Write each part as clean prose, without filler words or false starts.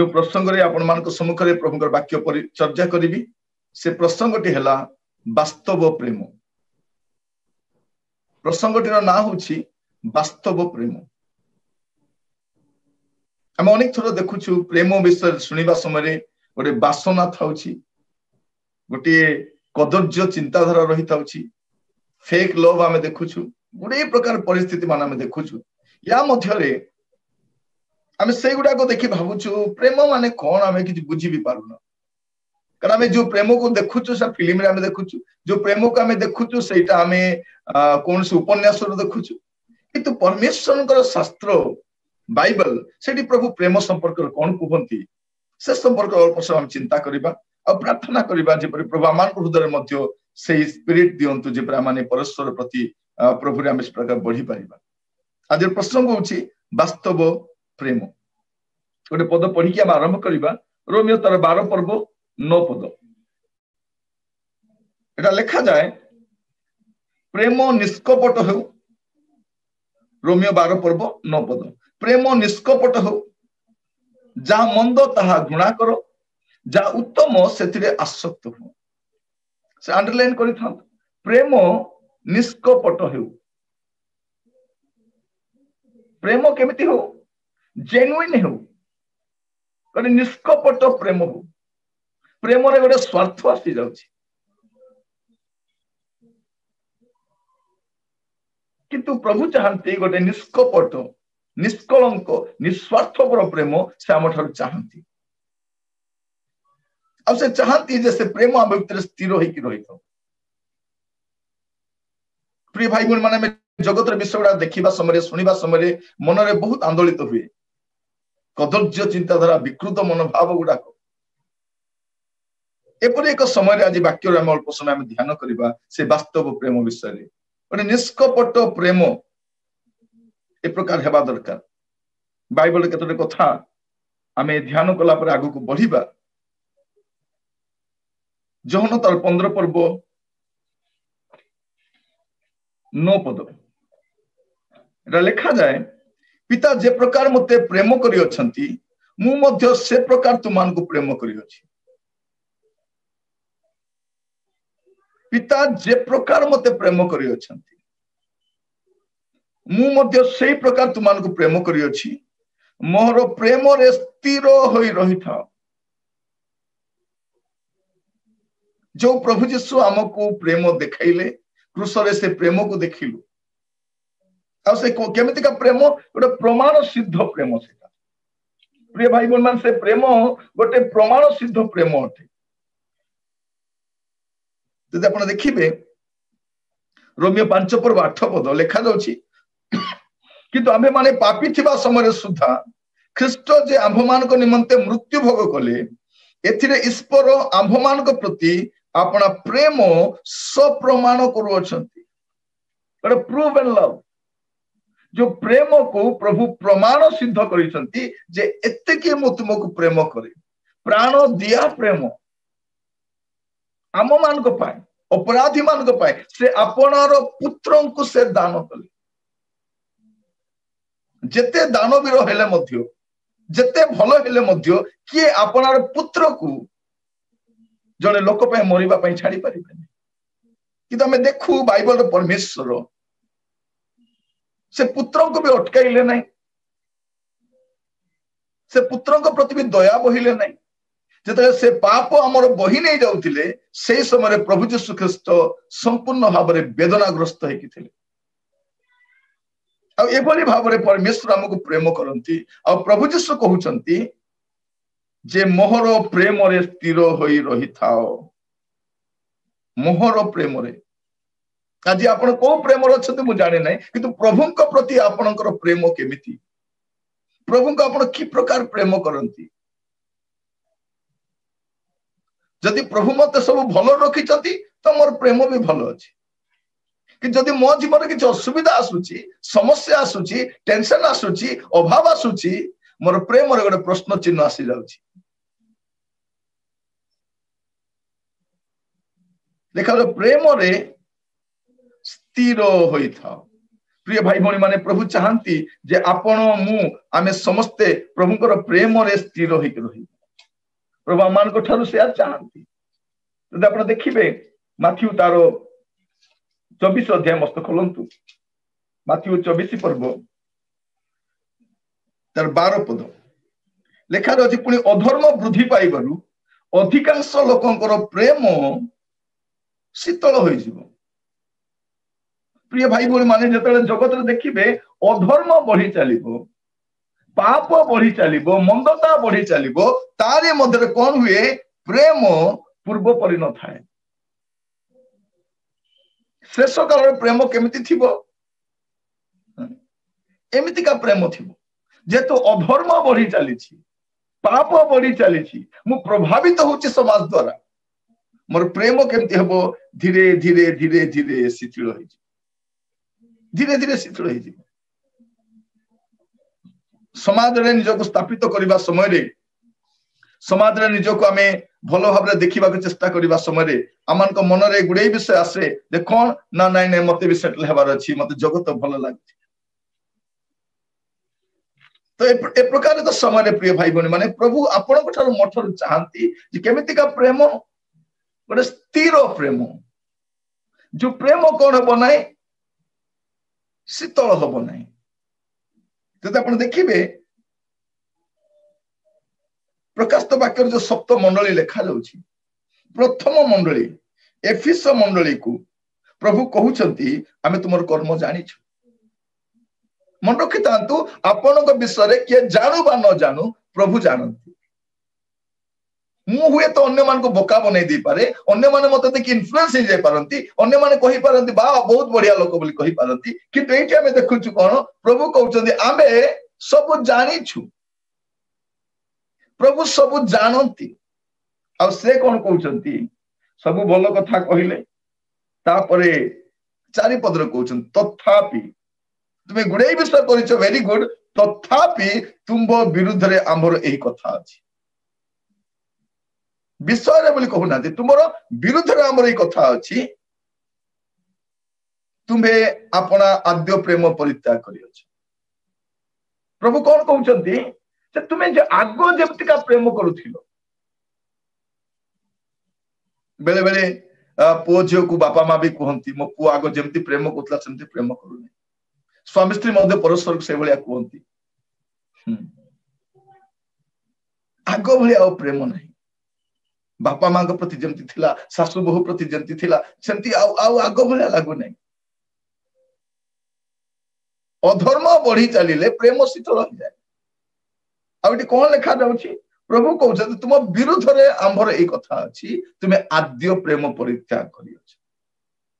जो प्रसंग रे आपण मान सम्मुख में प्रभुकर वाक्य परिचर्या करी से प्रसंगटी है वास्तव प्रेम। प्रसंगटीर ना हूँ वास्तव प्रेम। आम अनेक थर देखुचु प्रेम विषय शुणा समय गोटे बासना था गोटे कदर्य चिंताधारा रही था फेक लव आम देखुचु गुड़े प्रकार परिस्थिति मान आम देखुचु या मध्य आम से गुड़ाक देखी भावुचु प्रेम माने कौन आम कि बुझी भी पारुना कारण आम जो प्रेम को देखुचु से फिल्म आम देखुचु जो प्रेम को आम देखुचु से आम कौन से उपन्यास देखुचु किंतु परमेश्वर शास्त्र बाइबल से प्रभु प्रेम संपर्क कौन कहती से संपर्क अल्प समय चिंता करवा और प्रार्थना करवा जपरि प्रभु आम हृदय मध्य से स्पिरिट दिंतु जपरि आम परस्पर प्रति प्रभु आम इस प्रकार बढ़ी पारिबा। आज प्रसंग होछि वास्तव प्रेम। गोटे पद पढ़ी आम आरंभ करवा रोमियो तार 12 पर्व 9 पद एटा लिखा जाए प्रेम निष्कपट हो। रोमियो 12 पर्व 9 पद प्रेम निष्कपट हो जहाँ मंद ताहा घृणा करो जहाँ उत्तम से आसक्त हो। से अंडरलाइन कर प्रेम निष्कपट हो। प्रेम केमिति हो जेन्युइन हो निष्कपट प्रेम हो। प्रेम रे गोटे स्वार्थ आसी जाउछि किंतु प्रभु चाहती गोटे निष्कपट निष्कलंक निस्वार्थपर प्रेम से आम ठार चाहती आ से चाहती जे से प्रेम आम भीतर स्थिर होइकी रही था। प्रिय भाई बहन माने जगतर विषय गुड़ा देखा समय शुणा समय मन में बहुत आंदोलित हुए कदर्य चिंताधारा विकृत मनोभाव गुड़ाक एपरी एक समय आज वाक्य आम अल्प समय ध्यान करवा से वास्तव प्रेम विषय गोटे निष्कपट प्रेम ए प्रकार हेबा दरकार। बाइबल केतोटे कथा आमे ध्यान कला पर आगु को बढ़िबा। यूहन्ना तार 15 पर्व 9 पद एटा लिखा जाए पिता जे प्रकार मते प्रेम करि अछंती मु मध्य से प्रकार तुमान को प्रेम करि अछि। पिता जे प्रकार मते प्रेम करि अछंती मु मध्य से प्रकार तुमान को प्रेम करि अछि मोर प्रेम रे स्थिर होई रही था। जो प्रभु यीशु आमको प्रेम देखाइले क्रूस रे से प्रेम को देखिलु आ से केमिति का प्रेम गोटे प्रमाण सिद्ध प्रेम सेटा। प्रिय भाई बहन मान से प्रेम गोटे प्रमाण सिद्ध प्रेम अटे। जदि आपण देखिबे रोमियो 5 पर्व 8 पद लिखा जाउछि किंतु आम्भे माने पापी थिबा समय सुधा ख्रीष्ट जे आम्भमान को निमंते मृत्यु भोग कले एथिरे ईश्वर आम्भमान को प्रति अपना प्रेम सप्रमाण करू अछंती। प्रूव एंड लव जो प्रेम को प्रभु प्रमाण सिद्ध करिसंती जे एते के मु तुमको प्रेम करे प्राण दिया प्रेम आम मान को पाए अपराधी मान को पाए से आपनार पुत्र को से दान कले। जेते दानवीर हेले मध्य जेते भल हेले मध्य किए आपनार पुत्र को जड़े लोक पे मरिबा पई छाड़ी परिबेनी किंतु हमें देखू बाइबल परमेश्वर से पुत्र को भी अटकाइले नहीं से पुत्र को प्रति भी दया बहिले नहीं जेते से पाप हमर बही नहीं जाउतिले से समय प्रभु यीशु ख्रीष्ट संपूर्ण भाव में वेदनाग्रस्त हेकि थिले आ एभली भाव में परमेश्वर हमको प्रेम करती आ प्रभु यीशु कहउचंती जे मोहर प्रेम रे स्थिर होई रही थाओ। मोहर प्रेम रे आज आपण को प्रेम अच्छे मुझे जाने ना किंतु प्रभु प्रति आपणकर प्रेम केमिति प्रभु को आपण कि प्रकार प्रेम करती जदि प्रभु मत सब भल रखी तो मोर प्रेम भी भल अच्छी कि जदि मो जीवन किसी असुविधा आसूची समस्या आसूची टेंशन आसूची अभाव आसूची मोर प्रेम रे गोटे प्रश्न चिन्ह आसी जाउची। देखा प्रेम रे स्थिर होई था प्रिय भाई भौणी माने प्रभु चाहती जे आपण मु आमे समस्ते प्रभुकर प्रेम रे स्थिर होइक रही प्रभु आमान को ठारू से चाहती जदि आपण देखिबे माथ्यू तार 24 अध्याय मस्त खोलंतु माथ्यू 24 पर्व तार 12 पद लेखा रही पुणी अधर्म वृद्धि पाइबारु अधिकांश लोकंकर प्रेम शीतल हो प्रिय भाई भौणी माने जतले जगत रे देखिबे अधर्म बढ़ी चलिबो पाप बढ़ी चलिबो मंदता बढ़ी चलिबो तारे मध्य कौन हुए प्रेम पूर्व परि न थाए शेष काल प्रेम केमिति थिबो एमिति का प्रेम थिबो जेतो अधर्म बढ़ी चली पाप बढ़ी चली मु प्रभावित होची समाज द्वारा मोर प्रेम केमिति हबो धीरे धीरे धीरे धीरे शिथिल होई धीरे धीरे शिथिल होई समाज रे निजको स्थापित करबा समय रे समाज रे निजको आमे भलो भाबरे देखिबा के चेष्टा करबा समय रे अमान को मन रे गुडे विषय आसे देखो ना नाइ नै मते भी सेटल हेबार अछि मते जगत भलो लागछि तो ए प्रकार तो समय रे प्रिय भाई बहन माने प्रभु आपण को ठारो मठर चाहंती जे केमिति का प्रेम गोटे स्थिर प्रेम जो प्रेम कौन हबो नै शीतल हबो नै जदि आपण देखिबे प्रकाशित वाक्य जो सप्त मंडली लेखा जाउछि प्रथम मंडली एफिस मंडली को प्रभु कहउछंती आमे तुमर कर्म जानिछु मन रखितांतु आपनक विषय के जानू बा न जानू प्रभु जानती मु हुए तो अन्य मान को बोका बनै दी पारे अन्य माने मते देखि इन्फ्लुएंस हो जाय पारंती अन्य माने कहि पारंती बा बहुत बढ़िया लोक बोली कहि पारंती किंतु एठी हमें देखुछु कोन प्रभु कहउछंती आमे सब जानिछु प्रभु सब जानती आ से कोन कहउछंती सब भलो कथा कहिले तापरे चारि पदर कहउछन तथापि तुमे गुडे विषय करिछो वेरी गुड तथापि तुमबो विरुद्ध रे आमर एही कथा अछि विषय रे बोली कहू ना तुमरो विरुद्ध रे आमर एही कथा अछि तुमे अपना आद्य प्रेम परित्याग करियछ प्रभु कोन कहउछंती जे तुमे जे आगो जेमति का प्रेम करूथिलो बेले बेले पुओ झियो को बापा माँ भी कहती मो पुओ आगो जेमति प्रेम करथला सेमति प्रेम करूनी स्वामी स्त्री मध्य परस्पर से भलिया कहती आगो भलिया प्रेम नहीं बापा माँ के प्रति जेमति थिला सासु बहु प्रति जेमति थिला सेमति आगो भलिया लागु नहीं अधर्म बढ़ी चलिले प्रेम शीतल हो जाए आउटी कोन लेखा जाउछि प्रभु कहउछथि तुम विरुद्ध रे आंभर ए कथा अछि तुमे आद्य प्रेम परित्याग करियछ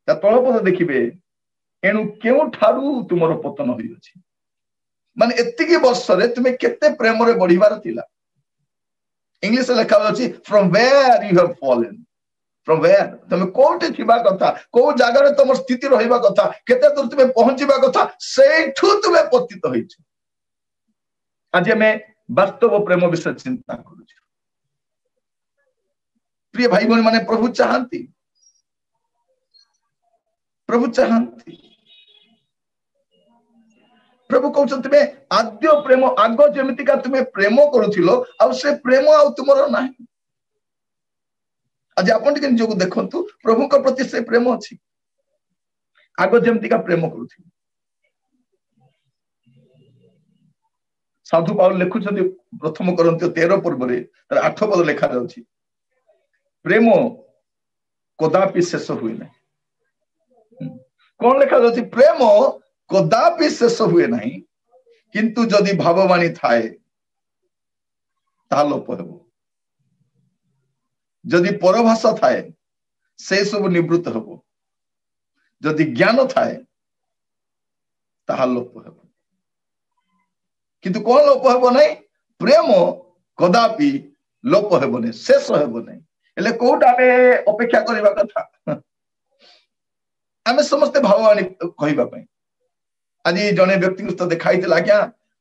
ता तळपद देखिबे एनु केउ ठारू तुमरो पतन होई अछि माने एतिकी वर्ष रे तुमे केते प्रेम रे बढ़िबार थिला इंग्लिश लेखा अछि from where you have fallen from where तुमे कोठे थिबा कथा को जागा रे तमर स्थिति रहिबा कथा केते दूर तुमे पहुंचीबा कथा सेठू तुमे पतित होइछ आज मैं वास्तव प्रेम विषय चिंता करू प्रिय भाई बहन माने प्रभु चाहती प्रभु कहउछन तुमे आद्य प्रेम आगो जेमिति का तुमे प्रेम करूथिलो आ से प्रेम आ तुमरो नाही आज आपण के निजको देखंतु प्रभु के प्रति से प्रेम अछि आगो जेमिति का प्रेम करूथिलो साधु पाउल लिखुछथि प्रथम करन्त्य 13 पर्व रे 8 पद लेखा जाउछि प्रेम कदापि शेष हुए नहीं कौन लेखा जाउछि प्रेम कदापि शेष हुए नहीं किंतु जदि भाववाणी थाए ता लोप हेबो जदि परभाषा थाए से सब निवृत्त हेबो जदि ज्ञान थाए ता लोप हेबो किंतु कौन लोप हेबो नहीं प्रेम कदापि लोप हेबो नहीं शेष हेबो नहीं एले कोट आमे अपेक्षा करबा कथा आमे समस्त भाववाणी कहिबा पई आज जने व्यक्ति को देखाई दिला क्या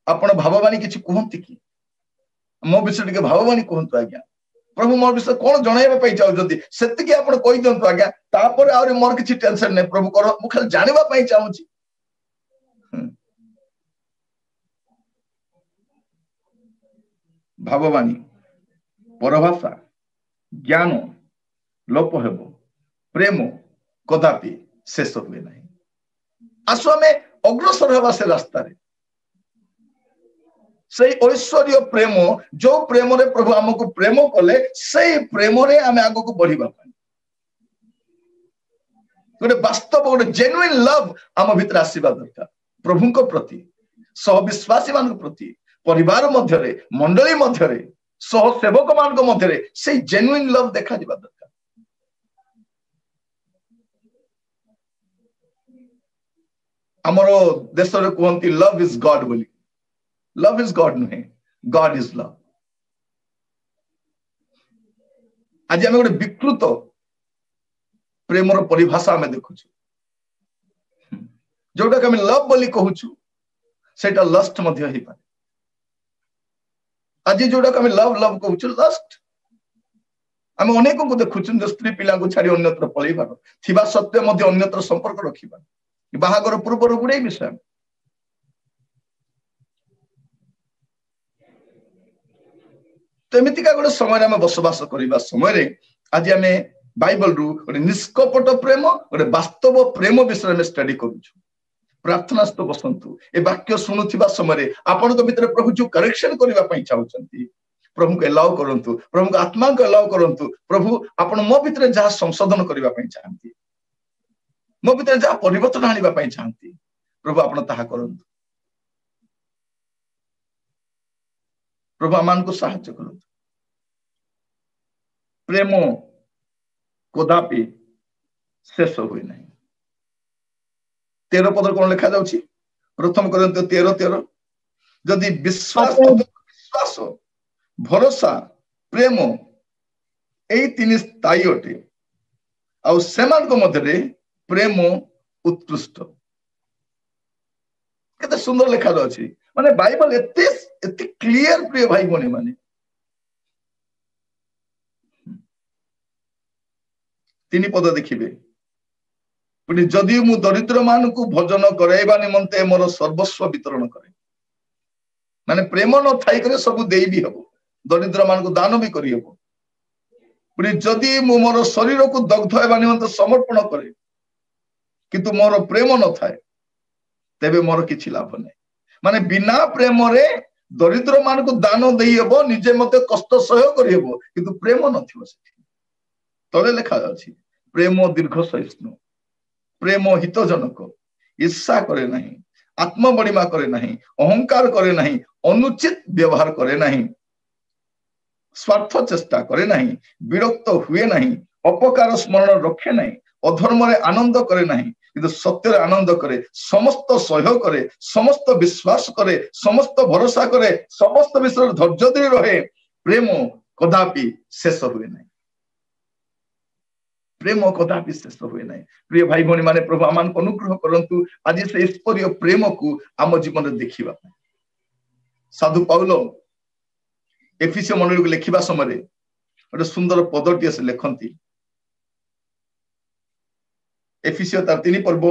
आपण भाववाणी किछि कहंती कि मो विषय के भाववाणी कहंतु आज्ञा प्रभु मोर विषय कोन जणाइबा पई चाहू जदी सेति कि आपण कहि दंतु आज्ञा तापर आरे मोर किछि टेंशन नै प्रभु कर मु खाली जानिबा पई चाहूची भाववाणी परभाषा ज्ञान लोप हेब प्रेम कदापि शेष हुए नहीं। आसु आमे अग्रसर हेबा से रास्ता रे से ऐश्वर्य प्रेम जो प्रेम रे प्रभु हमको प्रेम कले से प्रेम रे आमे आगो को बढ़िबा गोटे वास्तव गोटे जेन्युइन लव आम भीतर आसीबा दरकार प्रभु को प्रति सहविश्वासी मान प्रति परिवार मध्यरे मंडली मध्यरे सह सेवक मान मध्यरे से जेन्युइन लव देखा दिबा दरकार। हमरो देश रे कहंती लव इज गॉड बोली। लव इज गॉड नुहे, गॉड इज लव। आज आम गोटे विकृत प्रेमर परिभाषा आम देखु जोटा आम लव बोली कहूँ सेटा लस्ट मध्य ही पारे। आज जोटा आम लव लव कहूँ लस्ट आम अनेक को देखु जो स्त्री पिला छाड़ी अन्यत्र पलैबार थिबा सत्वे मध्य अन्यत्र संपर्क रखिबा बाहागर पूर्वर गुड़े विषय तो एमतीका गोटे समय आम बसवास करने समय आज आम बाइबल रु गोटे निष्कपट प्रेम गोटे वास्तव प्रेम विषय में स्टडी करूँ। प्रार्थना तो बसंतु ए वाक्य शुणुवा समय आपण भीतर प्रभु जो करेक्शन करने चाहते प्रभु को एलाउ करंतु, प्रभु को आत्मा को एलाउ करंतु। प्रभु आपण मो भीतर जहाँ संशोधन करने चाहती मो भीतर जहाँ परिवर्तन आने चाहती प्रभु आपण ताहा करंतु। प्रभु आमान को साहाय्य करंतु। प्रेम कदापि शेष हुए नहीं। 13 पद कौन लिखा जाउछि प्रथम करंतु 13:13 जदि विश्वास विश्वास भरोसा प्रेम एई तीन स्थायी अटे आ सेमान को मध्यरे प्रेम उत्कृष्ट। केते सुंदर लिखा जाउछि माने बाइबल एते क्लियर प्रिय भाई बने माने 3 पद देखिबे जदि मु दरिद्र मान को भोजन कराइबा निमंते मोर सर्वस्व वितरण करे माने प्रेम न थाई करे सब देई भी हबो दरिद्र मान को दान भी करी हबो जदि मु मोर शरीर को दग्ध हेबा निमंते समर्पण करे किंतु मोर प्रेम न थाए तेबे मोर किछि लाभ नै। माने बिना प्रेम रे दरिद्र मान को दान देई हबो निजे मते कष्ट सहय करी हबो किंतु प्रेम नथिबो सेठी। तले लिखा अछि प्रेम दीर्घ सहिष्णु प्रेम हितजनक ईर्षा करे नहीं आत्मबड़िमा करे नहीं अहंकार करे नहीं अनुचित व्यवहार करे नहीं स्वार्थ चेष्टा करे नहीं विरक्त हुए नहीं अपकार स्मरण रखे नहीं अधर्म रे आनंद करे नहीं किंतु सत्य रे आनंद करे समस्त सह्य करे समस्त विश्वास करे समस्त भरोसा करे समस्त विषय धैर्य धरि रहे प्रेम कदापि शेष हुए नहीं। प्रेम कदापि शेष हुए नहीं। प्रिय भाई भौणी माने प्रभु आमान को अनुग्रह करंतु आज से ईश्वरीय प्रेम को आम जीवन में देखिबा। साधु पाउल एफिसियो मंडली को लिखिबा समय गोटे सुंदर पदटी से लिखंती एफिसियो तार 3 पर्व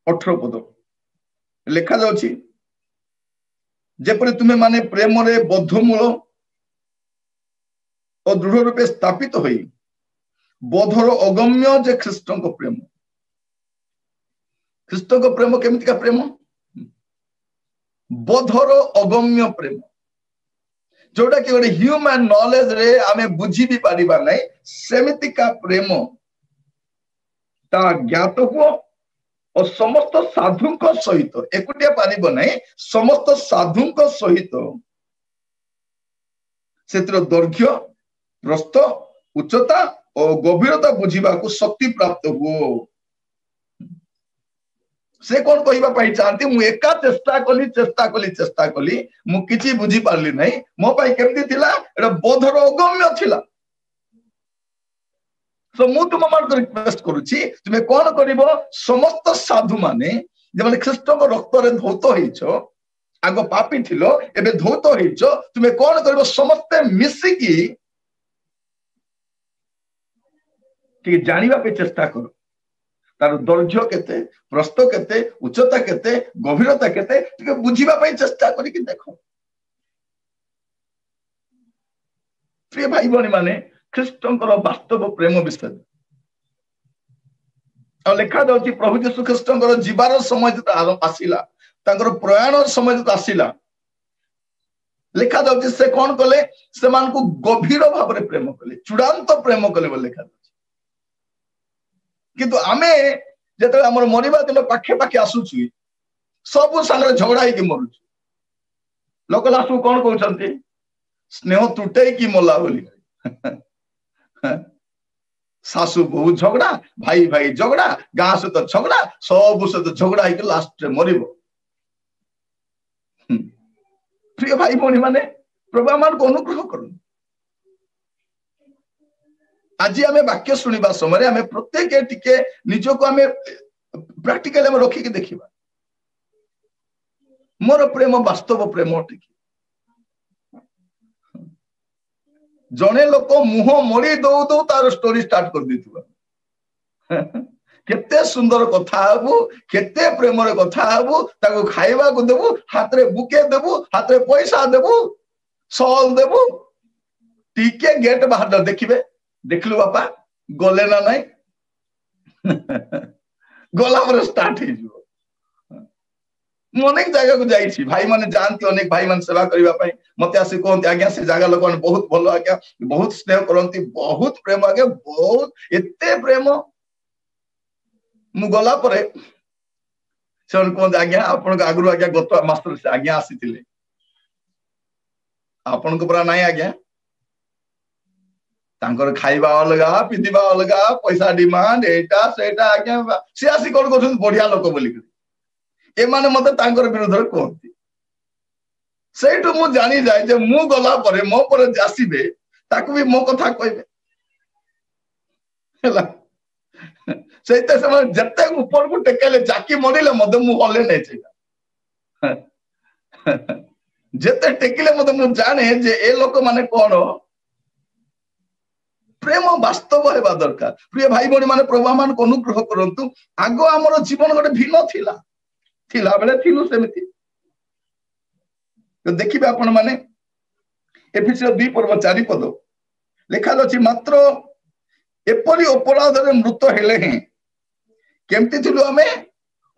18 पद लिखा जाउछि जेपरि तुमे माने प्रेम रे बद्धमूल और दृढ़ रूपे स्थापित होई बोधर अगम्य जे ख्रीष्टों को प्रेम केमिति का प्रेम बोधर अगम्य प्रेम जोटा कि गोटे ह्यूमन नॉलेज रे आमे बुझी भी पारिबा नै सेमिति का प्रेम ता ज्ञात हुआ और समस्त साधु सहित एकुटिया पारिब नै समस्त साधु सहित सेतिर दैर्घ्य प्रस्थ उच्चता और गभीरता बुझीबा को शक्ति प्राप्त हुओ। से कौन कहबा पाई चाहती मु एका चेष्टा कली मु किछि बुझी पारली नै मो पाई केमती थिला एटा बोधर अगम्य थिला। सो मु तुम मान को रिक्वेस्ट करूची तुमे कोन करिवो समस्त साधु माने जे माने ख्रीष्ट को रक्त रे धौत होइछो आगो पापी थिलो एबे धौत होइछो तुमे कोन करिवो समस्त मिसी की कि जानिबा पे चेष्टा करो तार दैर्घ्य केते प्रस्थ केते उच्चता केते गभीरता केते टिके बुझिबा पे चेष्टा करी कि देखो प्रिय भाई भणी माने ख्रीष्टंकर वास्तव प्रेम विषय लिखा जाउछि प्रभु यीशु ख्रीष्टंकर जीवार समय जो आसिला प्रयाण समय जो आसिला लिखा जाउछि से कौन कले से मान को गभीर भाव में प्रेम कले चूड़ांत प्रेम कले बोल लिखा जाउछि किंतु आमे जेते हमर मरिबा दिन पाखे पाखे आसुछि सब संगे झगड़ा ही मरुछु लोक लास्ट कौन कहउछंती स्नेह तुटे की मोला बोली सासु बहु झगड़ा भाई भाई झगड़ा गाँ सहित झगड़ा सब सहित झगड़ा ही लास्ट मरिबो प्रिय भाई भौणी माने प्रभु मान को अनुग्रह करूँ आज आम वाक्य शुणा समय आम प्रत्येक टिके निजको आम प्रैक्टिकल आम रखिक देखा मोर प्रेम वास्तव प्रेम टिके जड़े लोक मुह मोड़ी दौ दौ तार स्टोरी स्टार्ट कर देथिबा केते सुंदर कथा हबु केते प्रेम रे कथा हबु ताको खाइबा को देबु हाथ रे बुके देबु हाथ रे पैसा देबु सॉल देबु टीके गेट बाहर देखिबे देखलु बापा गले ना नहीं गला पर स्टार्ट हे जो अनेक जगह को जाइछि भाई माने जानती अनेक भाई मान सेवा करिबा पई मते आसी कहंती आज्ञा से जगह लोक बहुत भलो आज्ञा बहुत स्नेह करंती बहुत प्रेम आज्ञा बहुत एते प्रेम मु गला परे से कहंती आज्ञा आपन को आगु आज्ञा गत मास्टर से आज्ञा आसीतिले आपन को परा नाही आज्ञा तांकर खाइबा अलगा पिदिबा अलगा पैसा डिमांड एटा सेटा आज्ञा से आसी कोन करछन बढ़िया लोक बोली ए माने मते तांकर विरोध कहती सेठु मु जानी जाए जे मु गला परे मो पर आसीबे ताकू भी मो कथा कहबे हला सेते समय जत्ते ऊपर को टेकेले जाकी मरिले मते मु हले नै छैगा जत्ते टेकिले मते मु जाने जे ए लोक माने कोन प्रेम वास्तव हेबा दरकार प्रिय भाई भणी माने प्रभु मान को अनुग्रह करंतु आगो हमर जीवन गोटे भिन्न थिला थिला बेले थिलु सेमिति तो देखिबे आपण माने एफिसियो 2 पर्व 4 पद लिखा अछि मात्र एपरि अपराध रे मृत हेले हैं केमति थिलु हमें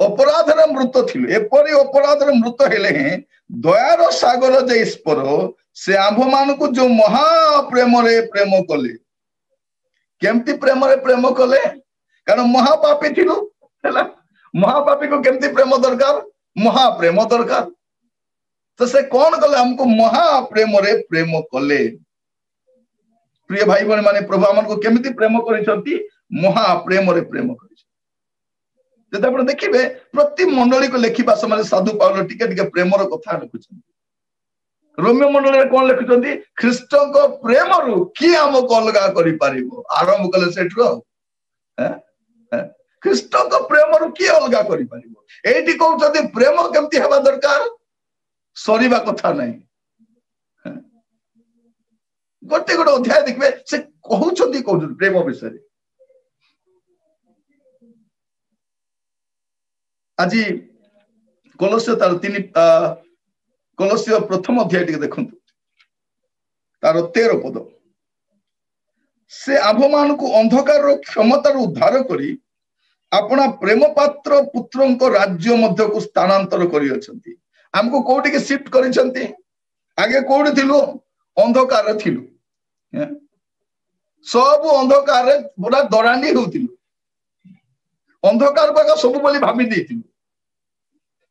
अपराध रे मृत थिलु एपरि अपराध रे मृत हेले हैं दयार सागर जे ईश्वर से आंभ मान को जो महा प्रेम रे प्रेम कले केमति प्रेम रे प्रेम कले कारण महापापी थिलु हैला महापापी को केमती प्रेम दरकार महाप्रेम दरकार तो से कौन कले हमको महाप्रेम रे प्रेम कले प्रिय भाई बहन माने प्रभु हमन को केमती प्रेम करिसंती महाप्रेम रे प्रेम करिसंती जब आपण देखिबे प्रति मंडली को लेखिबा समय साधु पाउल टिके टिके प्रेम रो कथा लिखुछंती रोमियो मंडली रे कोन लिखुछंती ख्रीष्ट को प्रेम रु की हमको अलगा करि पारिबो आरंभ कले सेठरो हैं ख्रीष्ट को प्रेम रु की अलगा करि पारिबो एठी कहउछथि प्रेम केमती हेबा दरकार सरीबा कथा नहीं गोटे गोटे अध्याय देखबे से कहउछथि प्रेम विषय आज कोलोस्य तार 3 कोलोस्य प्रथम अध्याय टिके देखंतु तार 13 पद से आभ मान को अंधकार रो क्षमता उद्धार करी अपना प्रेम पात्र पुत्र राज्य मध्य को स्थानांतर करी हमको कोठी के शिफ्ट करी आगे कोठी थिलु अंधकार थिलु सब अंधकार पूरा दरांडी होतिलु अंधकार बागा सब बोली भाबी देथिलु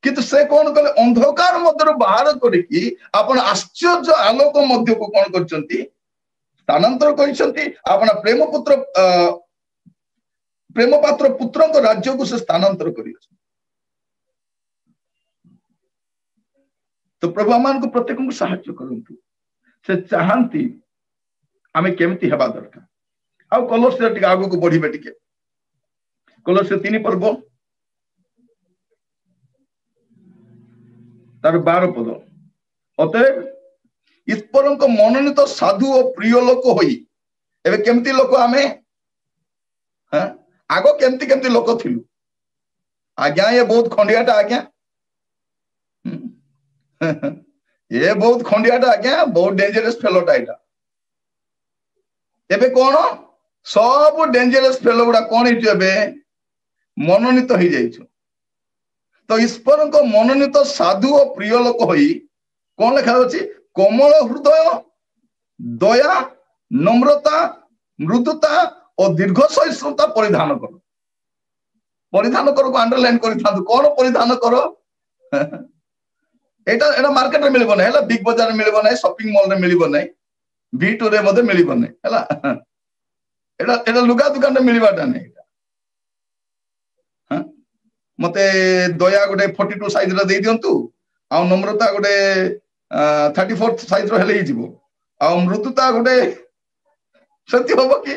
किंतु से कौन कले अंधकार मध्य बाहर करिकी अपन आश्चर्य आलोक मध्य को कौन करचंती स्थानांतर करिसंती अपना प्रेम पात्र पुत्र राज्य को से स्थानांतर करी तो प्रभु मान को प्रत्येक को साहाय्य करंतु से चाहंती आमे केमती हेबा दरकार आ कोलोस्य टिके आगो को बढ़िबे टिके कोलोस्य 3 पर्व तार 12 पद अतएव ईश्वर को मनोनीत साधु और प्रिय लोक होई एबे केमती लोक आमे हां आगो केमती केमती लोक थिलु आज्ञा ये बहुत खंडियाटा आज्ञा ये बहुत खंडियाटा आज्ञा बहुत डेंजरस फेलोटा एटा एबे कौन सब डेंजरस फेलो गुड़ा कौन हे मनोनीत हो जाइछु तो ईश्वर को मनोनीत साधु और प्रिय लोक होई कौन लिखा अछि कोमल हृदय दया नम्रता मृदुता और दीर्घ सहिष्णुता परिधान करो को अंडरलाइन कर कौन परिधान करो एटा एटा मार्केट में मिलबो नै हला बिग बाजार में मिलबो नै शॉपिंग मॉल में मिलबो नै V2 रे मध्ये मिलबो नै हला एटा एटा लुगा दुकान में मिलबाटा नै हां मते दया गोटे 42 साइज रे दे दियंतु आ नम्रता गोटे 34 साइज रो हेले हिजिबो आ मृदुता गोटे सत्य होबो कि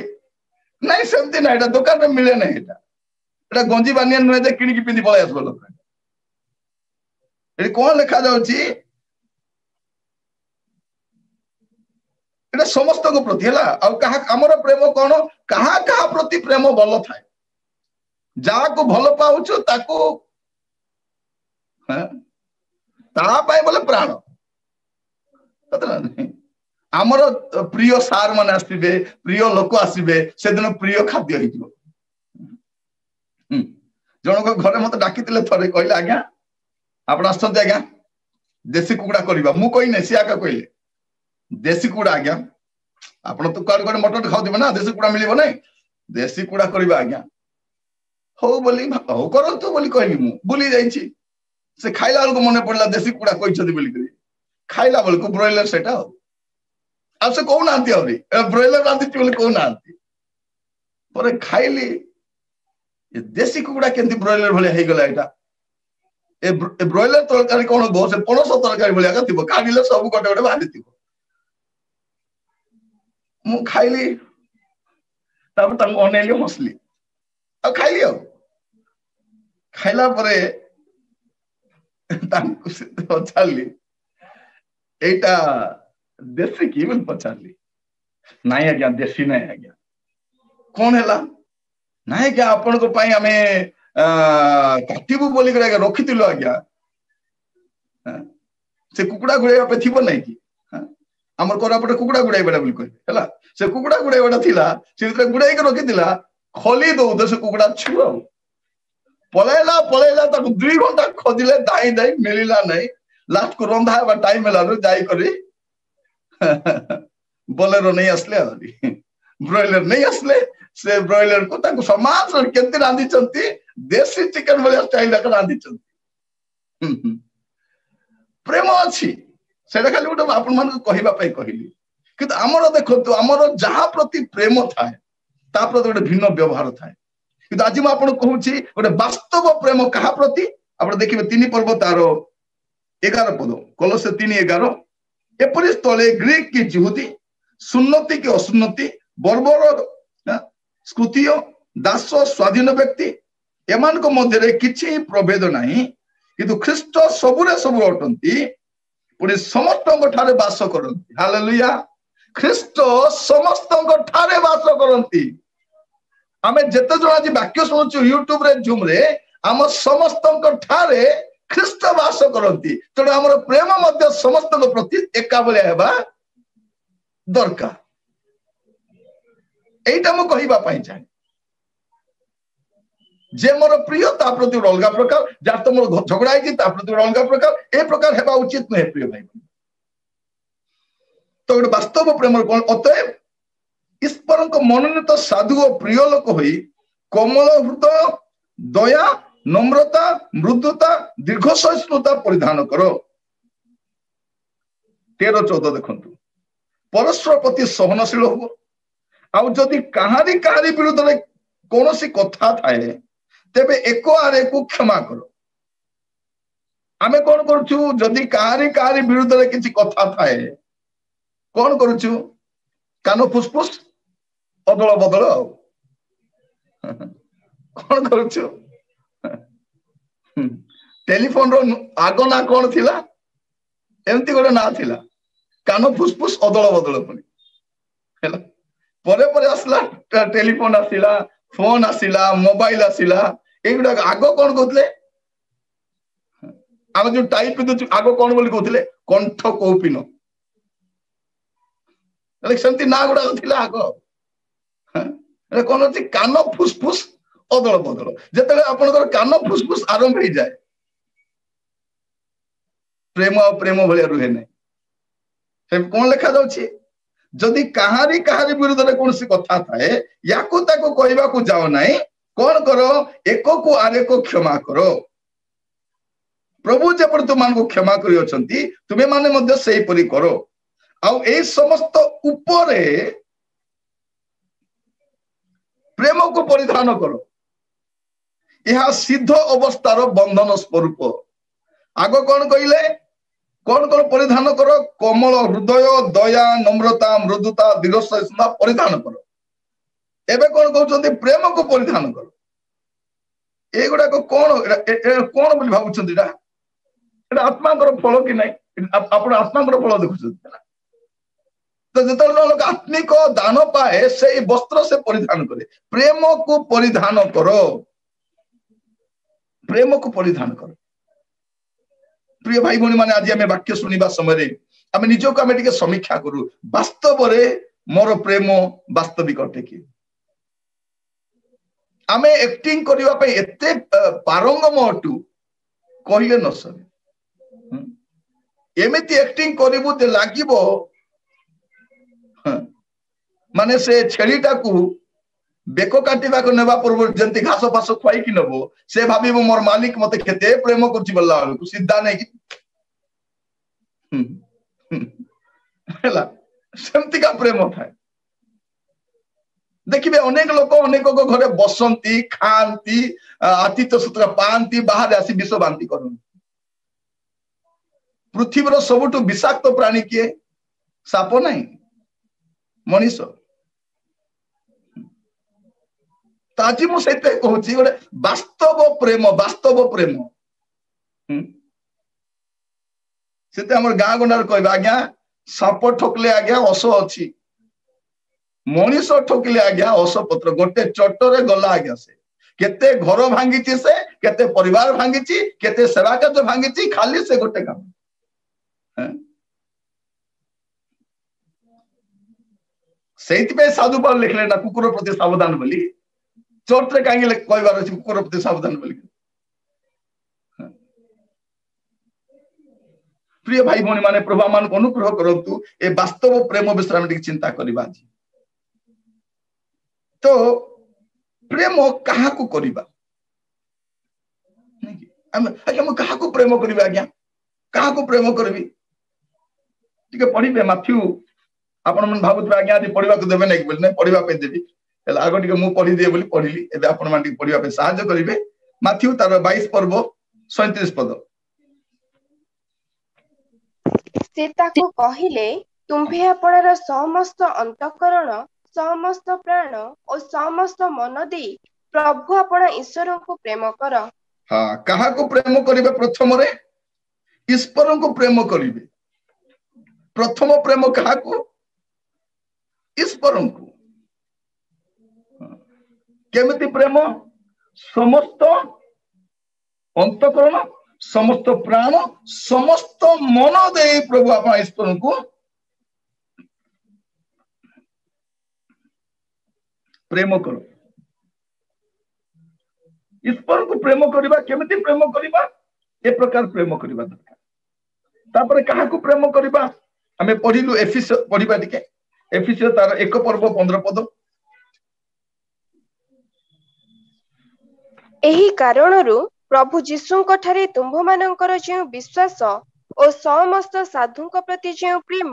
नहीं सेमती ना एटा दुकान में मिले नै एटा गंजी बानियान न जे किनि की पिंदी पळे आसबो लोक एटी कोन लिखा जाउची एटा समस्त को प्रति हला आ कहा हमर प्रेम कोन कहा कहा प्रति प्रेम भलो थाए जाको भलो पाउछु ताको ता पाए बोले प्राण पता नहीं आमर प्रिय सार मान आसबे प्रिय लोक आसबे से दिन प्रिय खाद्य हिजो जन को घरे मते डाकितिले थरे कहले आज्ञा आपण आछते आज्ञा देसी कुकुड़ा करबा मु कहि नै सिया का कहले देसी कुकुड़ा आज्ञा आपण तो काड काड मटन खाउ दिबे ना देसी कुकुड़ा मिलिबो नै देसी कुकुड़ा करबा आज्ञा हो बोली हो करंतु बोली कहली मु बुली जाईची से खाइला बेल को मने पड़ला देसी कुकुड़ा कहि छथि बोली करी खाइला बेल को ब्रॉयलर सेटा हो अब से कौन आंती अवरी ब्रॉयलर रांती बोली कौन आंती पर खाइली ये देसी कुकुड़ा केंती ब्रॉयलर भले हे गला एटा ए ब्रॉयलर तरकारी कोन गो से पणस तरकारी भले का थिबो काडिले सब गोटे गोटे बांधी थिबो मु खाइली तब तंग ओनेली हसली आ खाइली आ खाइला परे तांकु से पचारली एटा देसी की बोल पचारली नाही आज्ञा देसी नाही आज्ञा कौन हैला नाही क्या आपण को पई हमें काटिबु बोली करे रखितिलो आज्ञा से कुकुड़ा गुड़ाइबा पे थिबो नै कि हमर कोरापटे कुकुड़ा गुड़ाइबा बोली कहले हैला से कुकुड़ा गुड़ाइबा थिला से भीतर गुड़ाई के रखितिला खोली दो उधर से कुकुड़ा छुआ पळेला ताको 2 घंटा खोदिले दाई दाई मिलिला नै लास्ट को रंधा बा टाइम होला जाई करी बोलेरो नहीं आसले ब्रॉयलर नहीं आसले से ब्रॉयलर को ताको समाज और केते रांधी चंती देसी चिकन वाला स्टाइल का रांधी चंती प्रेम अछि सेटा खाली उठ आपन मान को कहिबा पई कहिली किंतु हमरो देखतो हमरो जहा प्रति प्रेम थाए ता प्रति ଗୋଟେ भिन्न व्यवहार थाए किंतु आज म आपन कहूची ଗୋଟେ वास्तव प्रेम कहा प्रति आपण देखिबे 3 पर्व तार 11 पद कोलोसे 3:11 एपरि स्थले ग्रीक की यहूदी सुन्नति की असुन्नति बर्बर स्कृतिय दास स्वाधीन व्यक्ति एमान को मध्य किछि प्रभेद नाही किंतु ख्रीष्ट सबुरे सब अटंती पुणी समस्त ठारे वास करंती हालेलुया ख्रीष्ट समस्त ठारे वास करंती आमे जेते जण आज वाक्य सुनछु यूट्यूब रे जूम रे हम समस्त ठारे ख्रीष्ट वास करंती तेणु हमर प्रेम मध्य समस्त प्रति एका बलिया हेबा दरकार एटा मु कहिबा पई चाहे जे मोर प्रिय ता प्रति अलगा प्रकार जार तो मोर झगड़ा है ता प्रति अलगा प्रकार ए प्रकार हेबा उचित नहे प्रिय भाई तो एक वास्तव प्रेम कोन अतएव ईश्वर को मनोनीत साधु और प्रिय लोक होई कोमल हृदय दया नम्रता मृदुता दीर्घ सहिष्णुता परिधान करो 13-14 देखंतु परस्पर प्रति सहनशील हो आउ जदि कहारी कहारी विरुद्ध रे कोनोसी कथा थाए तेबे एको आरे को क्षमा करो आमे कोन करछु जदि कहारी कहारी विरुद्ध रे किछि कथा थाए कोन करछु कानो फुसफुस अदल बदल कोन करछु टेलीफोन रो आगो ना कोन थिला एमती गोटे ना थिला कानो फुसफुस अदल बदल पनी हैला परे परे आसला टेलीफोन आसिला फोन आसिला मोबाइल आसिला एगुडा आगो कोन कहतले हम जो टाइप दु आगो कोन बोली कहतले कंठ कोपिनो सेमती ना गुड़ा थिला आगो कौन अच्छी कान फुसफुस अदल बदल जिते आपंकर कान फुसफुस आरंभ हो जाए प्रेम आ प्रेम भाया रुहे ना कौन लिखा जाऊँगी जदि कहारी कहारी विरुद्ध में कौन कथा थाए या कहवाक जाओ ना कौन कर एक को आरे को क्षमा करो प्रभु जब तुम क्षमा कर तुम्हें माने से करो आउ ए समस्त उपरे प्रेम को परिधान करो यह सिद्ध अवस्थार बंधन स्वरूप आग कौन कहले कौन कौन परिधान करो कोमल हृदय दया नम्रता मृदुता दीर्घसहिष्णुता परिधान करो एबे कौन कहते प्रेम को परिधान करो ये गुड़ाक कौन कौन भावुं आत्मांकर फल कि नहीं आप आत्मांकर फल देखुं तो जो लोग आत्मिक दान पाए से वस्त्र से परिधान करे प्रेम को परिधान करो प्रेम को परिधान करो प्रिय भाई भौणी मैंने आज आम वाक्य शुणा समय आम निजक आम टे समीक्षा करूँ वास्तव मोर प्रेम वास्तविक अटे कि आम एक्टिंग करने एते पारंगम अटू कहले न सर एमती एक्टिंग करू लगे माने से छेलीटा को बेक काटा को नेबा पूर्व जंती घास फास खुआई कि नबो से भाभी मोर मालिक मते केते प्रेम करछि बोलला को सीधा नहीं कि हला सेमती का प्रेम थाए देखिबे अनेक लोक अनेक को घरे बसंती खांती आतिथ्य सत्कार पांती बाहर आसी विष बांती करन पृथ्वीर सबुठु विषाक्त प्राणी किए साप नहीं मनीष तो आज मुझे कहूँ गोटे वास्तव प्रेम से गाँ गंडार कह आज्ञा साप ठोकले आज्ञा अस अच्छी मनीष ठोकले आज्ञा अस पत्र गोटे चटरे गला आज्ञा से केते घर भांगी से केते परिवार भांगी केते सेवा कार्य भांगी खाली से गोटे काम से साधु पाल लिखले ना कुकुर प्रति सावधान बोली चर्च रे कहीं कहबार अच्छे कुकुर प्रति सावधान बोली प्रिय भाई भौणी माने प्रभु मान अनुग्रह करंतु ए वास्तव प्रेम विषय में चिंता करबा तो प्रेम कहा को करबा हम कहा को प्रेम करबा आज्ञा कहा को प्रेम करबी टिके पढ़िबे माथ्यू आपण मन भाबुत आज्ञा आदि पढ़िबा को देबे नहीं बोल नहीं पढ़िबा पे देबी एला आगो टिके मु पढ़ी दिए बोली पढ़िली एबे आपण मान टिके पढ़िबा पे सहायता करिवे माथ्यू तार 22 पर्व 37 पद से ताको कहिले तुम्भे आपणर समस्त अंतःकरण समस्त प्राण और समस्त मन दे प्रभु आपण ईश्वर को प्रेम कर हां कहा को प्रेम करिवे प्रथम रे ईश्वर को प्रेम करिवे प्रथम प्रेम कहा को ईश्वर को केमिति प्रेम समस्त अंतःकरण समस्त प्राण समस्त मन दे प्रभु आप ईश्वर को प्रेम करो ईश्वर को प्रेम करबा केमिति प्रेम करबा ए प्रकार प्रेम करबा दरकार तापर कहा को प्रेम करबा हमें पढ़िलु एफिस पढ़िबा टिके एफिस तार 1 पर्व 15 पद एही कारणरु प्रभु जीशुंक ठारे तुम्भ मानकर जे विश्वास और समस्त साधुंक प्रति जे प्रेम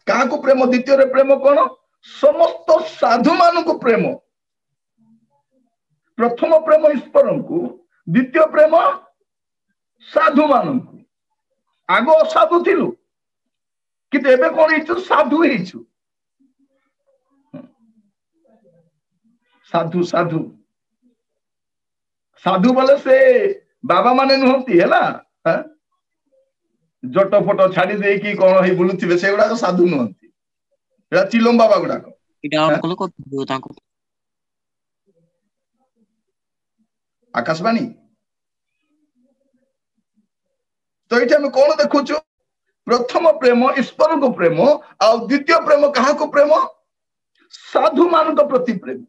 कहा को प्रेम द्वितीय रे प्रेम कोन समस्त साधु मान को प्रेम प्रथम प्रेम ईश्वर को द्वितीय प्रेम साधु मान को आगो असाधु थिलु कि एबे कोन हिचु साधु हिचु साधु साधु साधु बोले से बाबा माने नुहंती हैला जट फोटो छाड़ी दे कि कोन हे बुलुथिबे से गुडा साधु नुहंती एला चिलम बाबा गुडा को इटा अनकल को दो ताको आकाशवाणी तो ये हम कौन देखु प्रथम प्रेम ईश्वर को प्रेम आ द्वितीय प्रेम कहा को प्रेम साधु मान प्रति प्रेम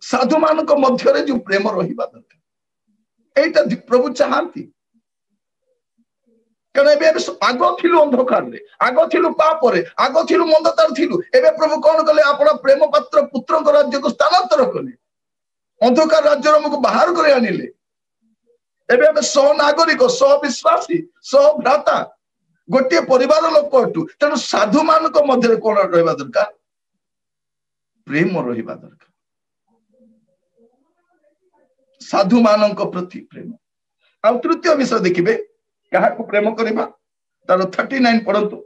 साधु मान मध्य जो प्रेम रहा दरकार एटा प्रभु चाहती कारण आग थिलु अंधकार रे आग थिलु पाप रे आग थिलु मंदतार थिलु एबे प्रभु कौन कले आपण प्रेम पात्र पुत्र राज्य को स्थानांतर कले अंधकार राज्य हमको बाहर कर आनिले एबे सह नागरिक सह विश्वासी सह भ्राता गोटे परिवार लोक अटू तेणु साधु मान मध्य कौन रहा दरकार प्रेम रहा दरकार साधु मान प्रति प्रेम आ तृतीय विषय देखिए क्या प्रेम करवा तार 39 पढ़तु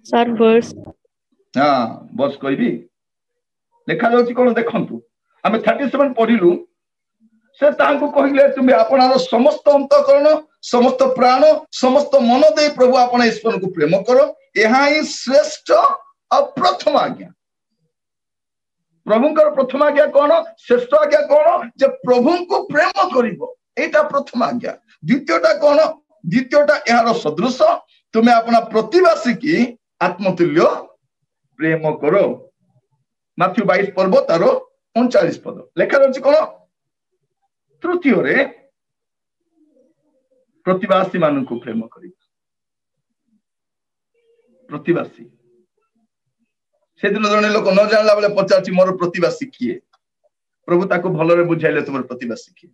सर वर्स हाँ बस कहबी देखा जाउची कोन देखंतु आमे 37 पढ़िलु से तांको कहिले तुमे आपनार समस्त अंतःकरण समस्त प्राण समस्त मन दे प्रभु आपण ईश्वर को प्रेम करो यहा ही श्रेष्ठ और प्रथम आज्ञा प्रभुंकर प्रथम आज्ञा कौन श्रेष्ठ आज्ञा कौन जे प्रभु को प्रेम करिवो एटा प्रथम आज्ञा द्वितीयटा कौन द्वितीयटा यार सदृश तुमे अपना प्रतिवासी की आत्मतुल्य प्रेम करो माथ्यू 22 पर्व तार 39 पद लेखा रही कौन तृतीय रे प्रतिवासी मान को प्रेम कर प्रतिवासी से दिन जने लोक न जानला बेले पचारछि मोर प्रतिवासी किए प्रभु ताको भलरे बुझाइले तुमर प्रतिवासी किए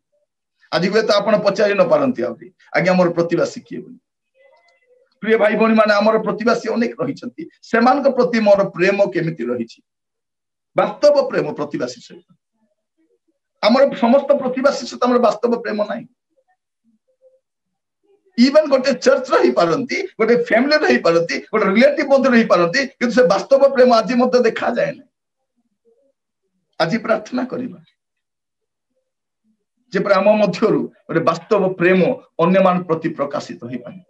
आज हुए तो आपण पचारि न पारंती आबी आज्ञा मोर प्रतिवासी किए बोली प्रिय भाई भणी माने हमर प्रतिवासी अनेक रहिछंती सेमान को प्रति मोर प्रेम केमिति रहिछि वास्तव प्रेम प्रतिवासी सहित हमर समस्त प्रतिवासी सहित हमर वास्तव प्रेम नाही इवन गोटे चर्च रही पारंती गोटे फैमिली रही पारंती गोटे रिलेटिव मध्य रही पारंती किंतु से वास्तव प्रेम आज मध्य देखा जाए ना आज प्रार्थना करिबा जे प्रेम मध्यरु गोटे वास्तव प्रेम अन्य मान प्रति प्रकाशित होई पाए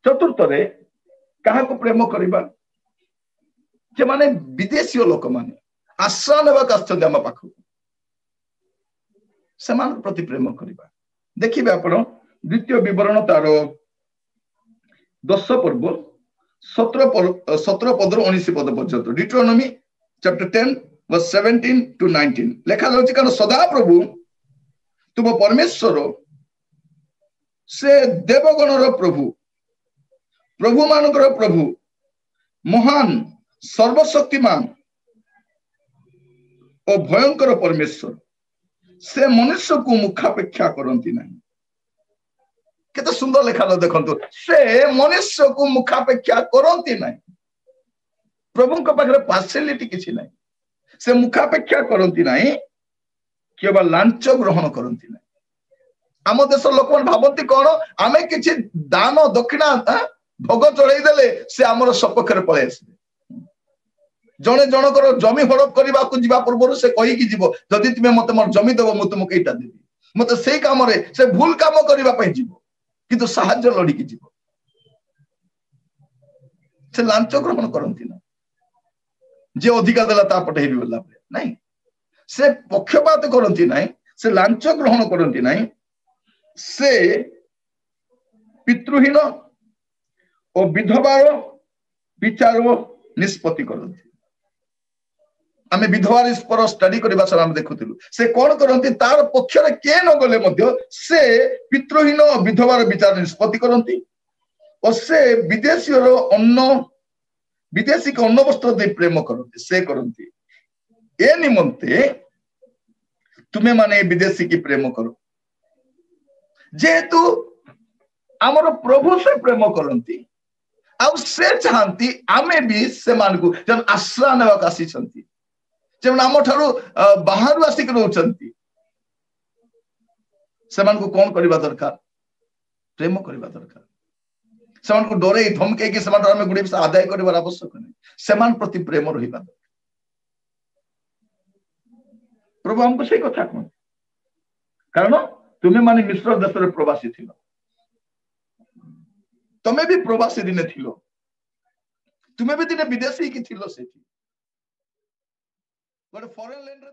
चतुर्थ रे काहा को प्रेम करिबा जे माने विदेशी लोक माने आश्रय नेबा कास्थ हम पाखु समान प्रति प्रेम करिबा देखिबे आपण द्वितीय विवरण तार 10 पर्व 17 पद 19 पद पर्यंत डिट्रोनॉमी चैप्टर 10 वर्स 17 to 19 लेखा रहछि कारण सदा प्रभु तुम परमेश्वर से देवगणर प्रभु प्रभु मानकर प्रभु महान सर्वशक्तिमान और भयंकर परमेश्वर से मनुष्य को मुखापेक्षा करती नहीं केते सुंदर लेखा देखंतु से मनुष्य को मुखापेक्षा करती नहीं प्रभु को पाखरे पार्शियलिटी किछि नहीं से मुखापेक्षा करती नहीं केवल लांच ग्रहण करती नहीं आम देश लोक भावती कौन आमे किछि दान दक्षिणा भोग चढ़ई देले से आमर सपक्ष पळे आसबे जने जनकर जमी हड़प करने को जीवा पूर्व से कहीकि जीव जदि तुम्हें मत मोर जमी देव मुझे तुमको एटा देवी मत से काम से भूल काम करने जीव किंतु साहाय्य लड़िकी जीव से लांच ग्रहण करती ना जे अधिका देला ता पटे हेबी बोला नहीं से पक्षपात करती नहीं से लांच ग्रहण करती नहीं से पितृहीन और विधवार विचार निष्पत्ति करती आमे विधवार पर स्टडी करबा सर हम देखुतिलु से कोन करंती तार पक्ष रे के न गले मध्य से पितृहीन विधवार विचार निष्पत्ति करंती और से विदेशी रो अन्न विदेशी के अन्न वस्त्र दे प्रेम करंती से करंती ए निमंते तुमे माने विदेशी की प्रेम करो जेतु हमर प्रभु से प्रेम करंती अब से चाहती आमे भी से मान को जन आश्रय नेवा कासी छंती जब आम ठारू बाहर आसिक रोचंती सेमान को कौन करबा दरकार प्रेम करबा दरकार सेमान को डरे धमके कि सेमान आमे गुडी आदाय करबार आवश्यक नहीं सेमान प्रति प्रेम रहिबा दरकार प्रभु हमको सही कथा कहन कारण तुमे माने मिश्र देश रे प्रवासी थिलो तमे भी प्रवासी दिने थिलो तुमे भी दिने विदेशी की थिलो सेठी गोटे फॉरेन लैंड रे